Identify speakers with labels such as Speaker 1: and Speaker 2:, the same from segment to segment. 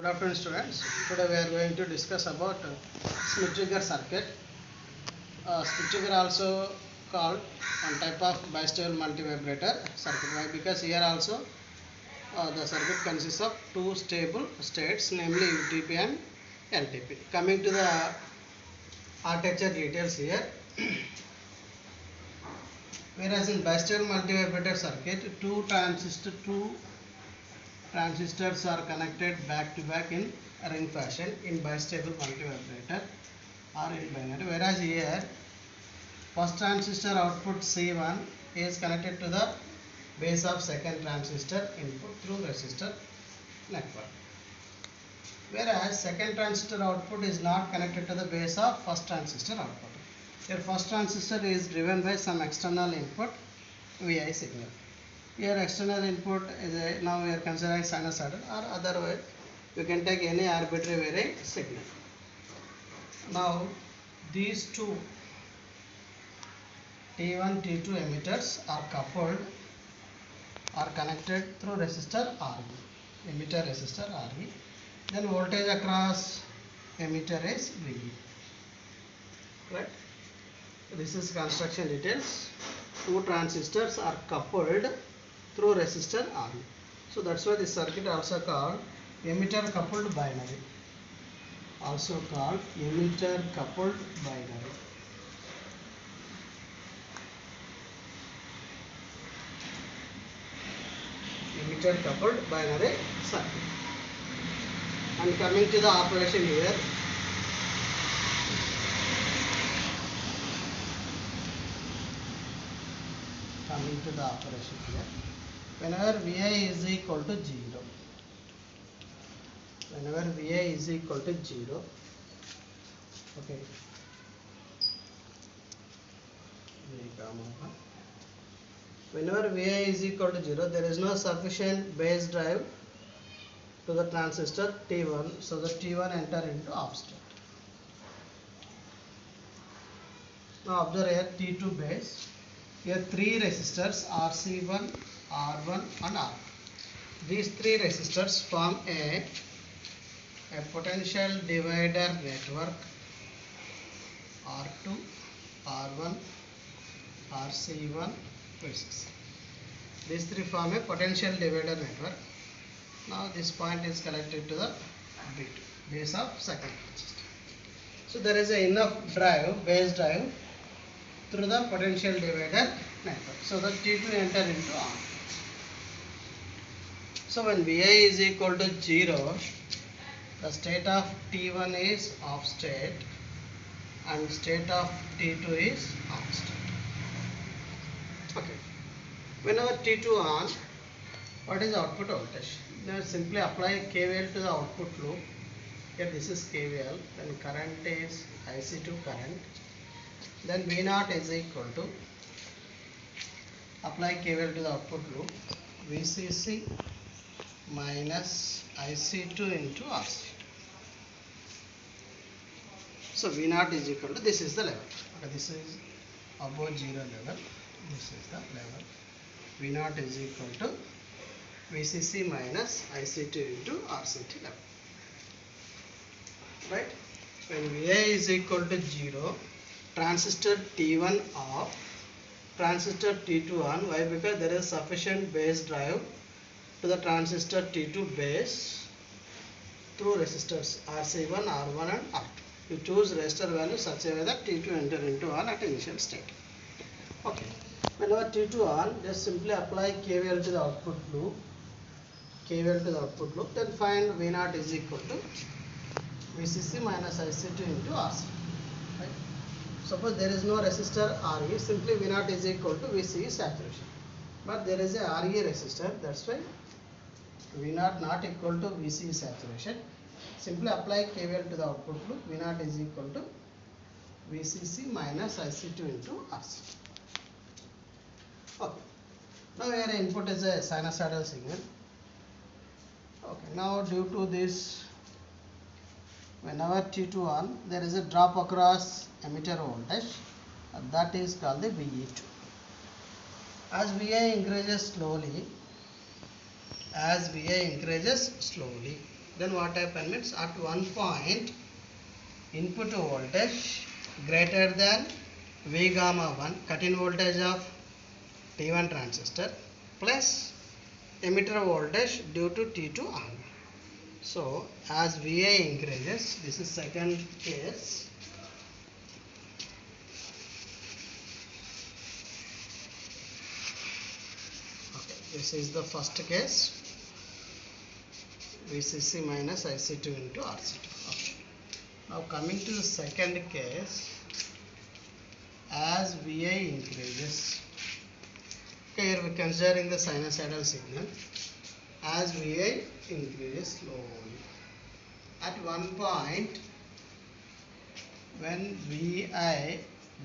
Speaker 1: Good afternoon, students. Today we are going to discuss about split trigger circuit. Split trigger also called one type of bistable multivibrator circuit. Why? Because here also the circuit consists of two stable states, namely UTP and LTP. Coming to the architecture details here. Whereas in bistable multivibrator circuit, two transistors are connected back to back in ring fashion in bistable multivibrator or in binary. Whereas here, first transistor output C1 is connected to the base of second transistor input through resistor network. Whereas second transistor output is not connected to the base of first transistor output. Here first transistor is driven by some external input Vi signal. Here external input is now we are considering sinusoidal, or otherwise you can take any arbitrary Vi signal. Now these two T1 T2 emitters are coupled or connected through resistor Re, emitter resistor Re. Then voltage across emitter is V. Right? This is construction details. Two transistors are coupled through resistor R. So that's why this circuit also called emitter coupled binary. Also called emitter coupled binary. Emitter coupled binary circuit. And coming to the operation here. Coming to the operation here. Whenever Vi is equal to 0, whenever Vi is equal to 0, okay, whenever Vi is equal to 0, there is no sufficient base drive to the transistor T1, so the T1 enter into off state. Now observe here T2 base. Here three resistors RC1, R1 and R. These three resistors form a potential divider network R2, R1, RC1, V6. These three form a potential divider network. Now this point is connected to the B2, base of second transistor. So there is enough drive, base drive through the potential divider network. So the T2 enter into R. So when Vi is equal to 0, the state of T1 is off state and state of T2 is on state. Okay. Whenever T2 on, what is output voltage? Now simply apply KVL to the output loop. Here this is KVL, then current is IC2 current. Then V0 is equal to, apply KVL to the output loop, VCC minus IC2 into RC. So V0 is equal to, this is the level. Okay, this is above 0 level. This is the level. V0 is equal to VCC minus IC2 into RCT level. Right? When Vi is equal to 0, transistor T1 off, transistor T2 on. Why? Because there is sufficient base drive to the transistor T2 base through resistors RC1, R1 and R2. You choose resistor value such a way that T2 enter into on at initial state. Okay. Whenever T2 on, just simply apply KVL to the output loop. KVL to the output loop. Then find V0 is equal to VCC minus IC2 into RC. Right? Suppose there is no resistor Re, simply V0 is equal to VCE saturation. But there is a Re resistor, that's why V0 not equal to VCE saturation. Simply apply KVL to the output loop. V0 is equal to VCC minus IC2 into RC. Okay. Now here input is a sinusoidal signal. Okay. Now due to this, whenever T2 on, there is a drop across emitter voltage, that is called the VE2. As Vi increases slowly, Then what happened means at one point input voltage greater than V gamma 1 cut-in voltage of T1 transistor plus emitter voltage due to T2 on. So as VA increases, this is second case. Okay, this is the first case. VCC minus IC2 into RC2. Okay. Now coming to the second case, as VA increases, okay, here we are considering the sinusoidal signal. As VA increases slowly, at one point when VI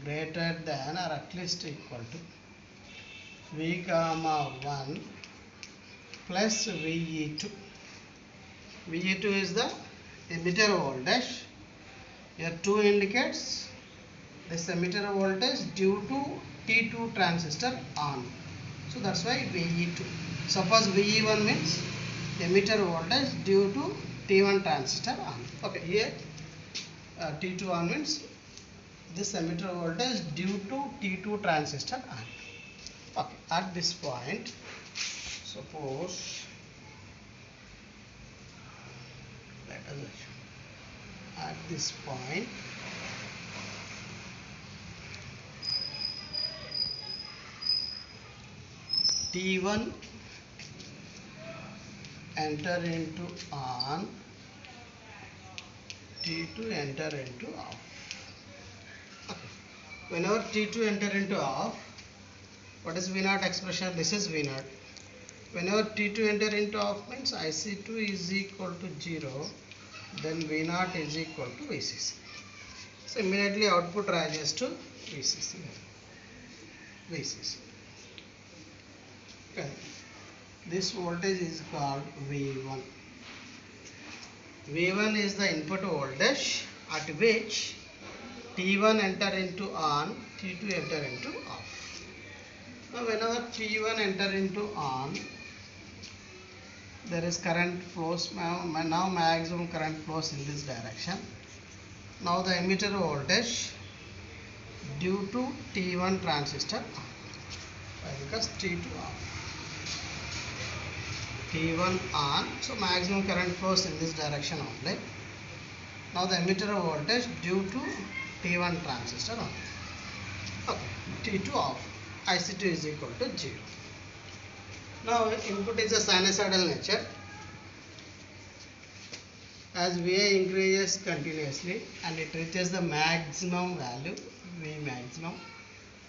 Speaker 1: greater than or at least equal to V gamma 1 plus VE2. VE2 is the emitter voltage. Here 2 indicates this emitter voltage due to T2 transistor on. So that's why VE2. Suppose VE1 means emitter voltage due to T1 transistor on. Okay, here T2 on means this emitter voltage due to T2 transistor on. Okay, at this point, suppose let us assume at this point T1 enter into on, T2 enter into off. Okay. Whenever T2 enter into off, what is V0 expression? This is V0. Whenever T2 enter into off means IC2 is equal to 0, then V0 is equal to VCC. So immediately output rises to VCC. Okay. This voltage is called V1. V1 is the input voltage at which T1 enter into on, T2 enter into off. Now whenever T1 enter into on, there is current flows, now maximum current flows in this direction. Now the emitter voltage due to T1 transistor on. Why? Because T2 off. T1 on, so maximum current flows in this direction only. Now the emitter voltage due to T1 transistor on. Okay, T2 off, IC2 is equal to 0. Now input is a sinusoidal nature. As VA increases continuously and it reaches the maximum value, V maximum,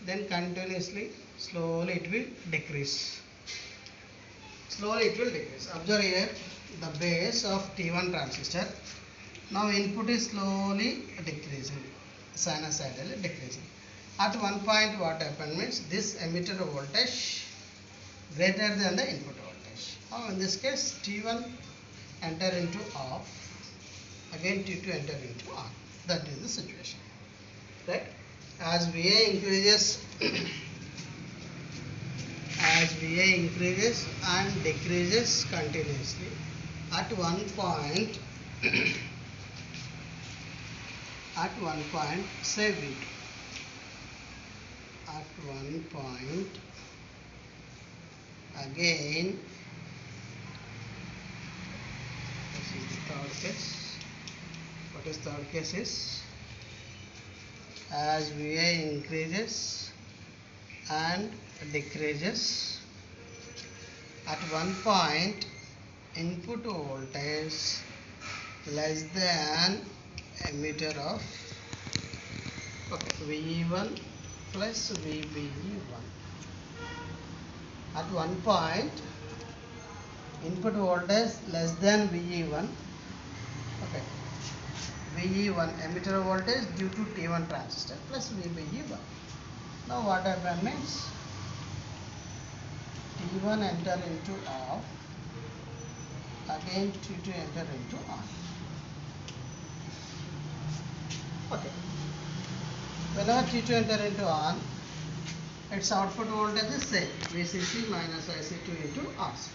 Speaker 1: then continuously, slowly it will decrease. Slowly it will decrease. Observe here the base of T1 transistor. Now input is slowly decreasing, sinusoidally decreasing. At one point what happened means this emitter voltage greater than the input voltage. Now in this case T1 enter into off, again T2 enter into on. That is the situation. Right? As VA increases as VA increases and decreases continuously, at one point say V2, at one point again, this is the third case. What is third case is, as VA increases and decreases, at one point input voltage less than emitter of VE1 plus VBE1. At one point input voltage less than VE1, okay, VE1 emitter voltage due to T1 transistor plus VBE1. Now what happens means T1 enter into off, again T2 enter into on. Okay. Whenever T2 enter into on, its output voltage is same, VCC minus IC2 into RC.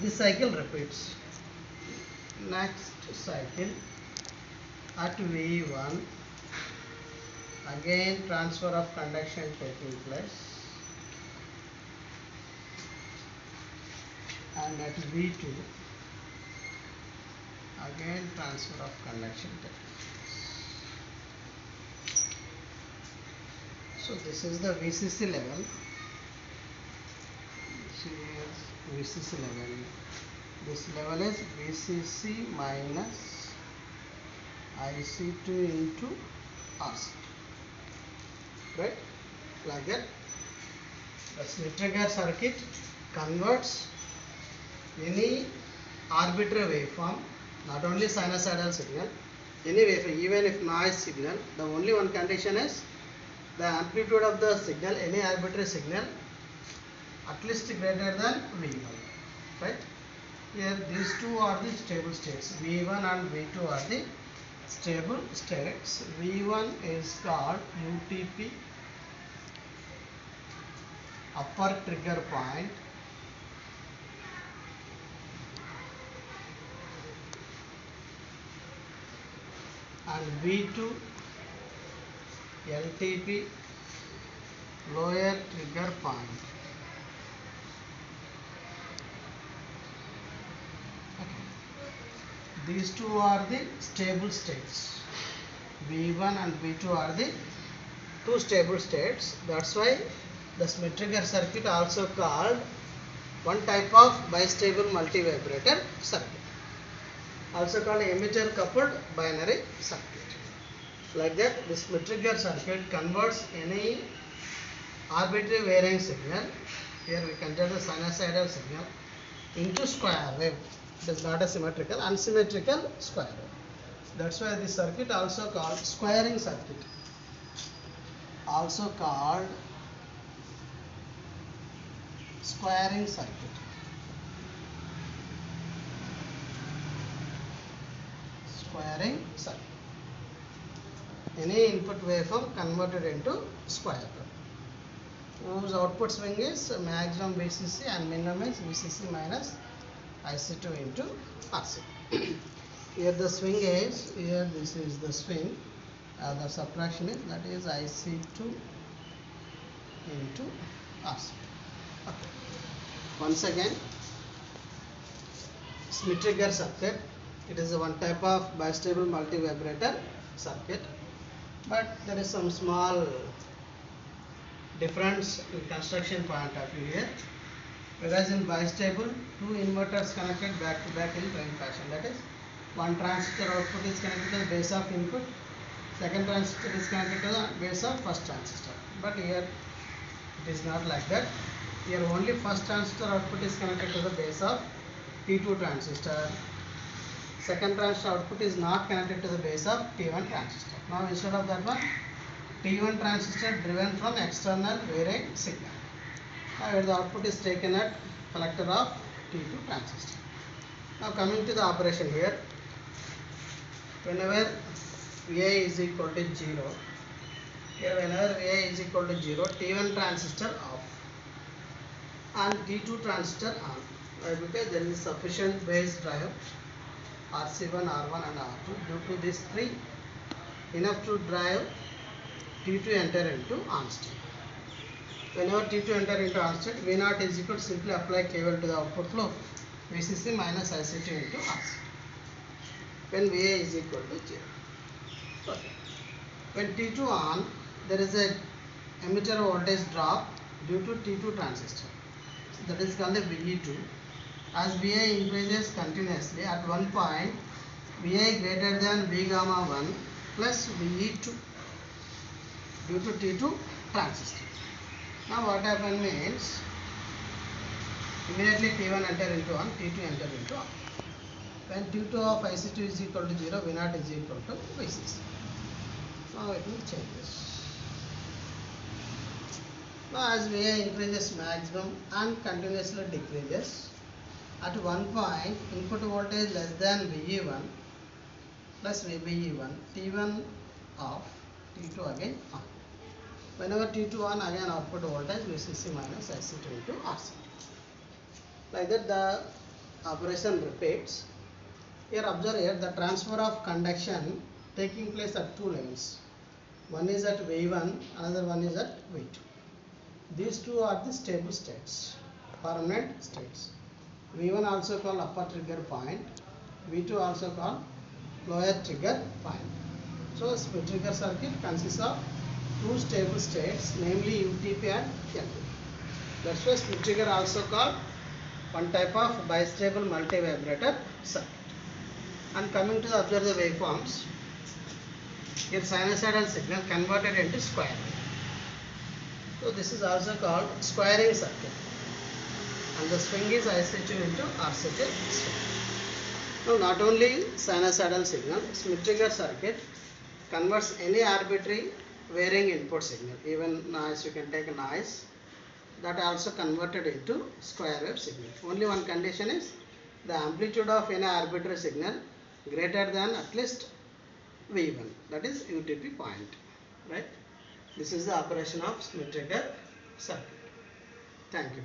Speaker 1: This cycle repeats. Next cycle at V1, again transfer of conduction taking place, and at V2 again transfer of conduction taking place. So this is the VCC level. Here VCC level. This level is VCC minus IC2 into RC. Right? Like that. The slip trigger circuit converts any arbitrary waveform, not only sinusoidal signal, any waveform, even if noise signal, the only one condition is the amplitude of the signal, any arbitrary signal, at least greater than V1. Right? Here these two are the stable states. V1 and V2 are the stable states. V1 is called UTP, upper trigger point, and V2 LTP, lower trigger point. Okay. These two are the stable states. V1 and V2 are the two stable states. That's why the Schmitt trigger circuit also called one type of bistable multivibrator circuit, also called emitter coupled binary circuit. Like that, this Schmitt trigger circuit converts any arbitrary varying signal, here we consider the sinusoidal signal, into square wave. It is not a symmetrical, unsymmetrical square wave. That's why this circuit also called squaring circuit, also called squaring circuit. Squaring circuit. Any input waveform converted into square wave, whose output swing is maximum VCC and minimum is VCC minus IC2 into RC. Here the swing is, here this is the swing, the subtraction is, that is IC2 into RC. Okay. Once again, Schmitt trigger circuit, it is a one type of bistable multivibrator circuit, but there is some small difference in construction point of view here. Whereas in bistable, two inverters connected back to back in plain fashion, that is, one transistor output is connected to the base of input, second transistor is connected to the base of first transistor. But here it is not like that. Here only first transistor output is connected to the base of T2 transistor. Second transistor output is not connected to the base of T1 transistor. Now instead of that one, T1 transistor driven from external varying signal. Now the output is taken at collector of T2 transistor. Now coming to the operation here, whenever Vi is equal to 0, here whenever Vi is equal to 0, T1 transistor off and T2 transistor on. Why? Because there is sufficient base drive RC1, R1 and R2. Due to these three, enough to drive T2 enter into on state. Whenever T2 enter into on state, V0 is equal to simply apply KVL to the output flow, VCC minus IC2 into RC, when Va is equal to 0. Okay. When T2 on, there is a emitter voltage drop due to T2 transistor. So that is called the VE2. As Vi increases continuously, at one point Vi greater than V gamma 1 plus VE2 due to T2 transistor. Now what happens means, immediately T1 enter into on, T2 enter into on. When T2 of IC2 is equal to 0, V0 is equal to VCC. Now it will change this. Now as Vi increases maximum and continuously decreases, at one point input voltage less than VE1 plus VBE1, T1 off, T2 again on. Whenever T2 on, again output voltage VCC minus IC2 into RC. Like that the operation repeats. Here observe here the transfer of conduction taking place at two levels. One is at V1, another one is at V2. These two are the stable states, permanent states. V1 also called upper trigger point, V2 also called lower trigger point. So split trigger circuit consists of two stable states, namely UTP and LTP. That's why split trigger also called one type of bistable multivibrator circuit. And coming to the observe the waveforms, here sinusoidal signal converted into square wave. So this is also called squaring circuit, and the swing is I switch into RCT swing. Now not only sinusoidal signal, split trigger circuit converts any arbitrary varying input signal, even noise, you can take a noise, that also converted into square wave signal. Only one condition is the amplitude of any arbitrary signal greater than at least V1, that is UTP point, right? This is the operation of split trigger circuit. Thank you.